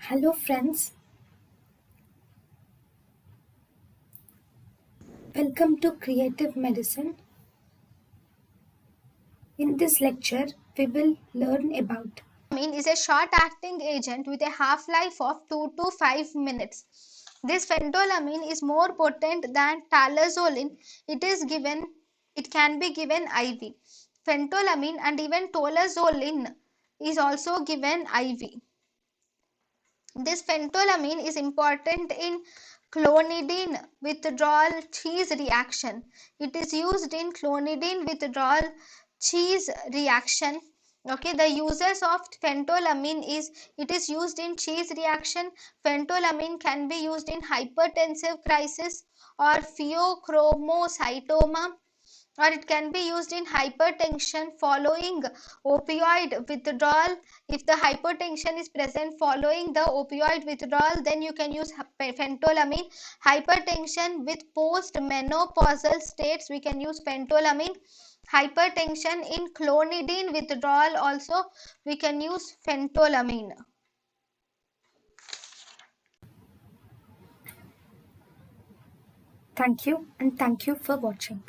Hello friends, welcome to Creative Medicine. In this lecture, we will learn about Phentolamine is a short-acting agent with a half-life of 2 to 5 minutes. This phentolamine is more potent than talazoline. It can be given IV. Phentolamine and even tolazoline is also given IV. This phentolamine is important in clonidine withdrawal cheese reaction. It is used in clonidine withdrawal cheese reaction. Okay, the uses of phentolamine is it is used in cheese reaction. Phentolamine can be used in hypertensive crisis or pheochromocytoma, or it can be used in hypertension following opioid withdrawal. If the hypertension is present following the opioid withdrawal, then you can use phentolamine. Hypertension with postmenopausal states, we can use phentolamine. Hypertension in clonidine withdrawal, also we can use phentolamine. thank you and thank you for watching.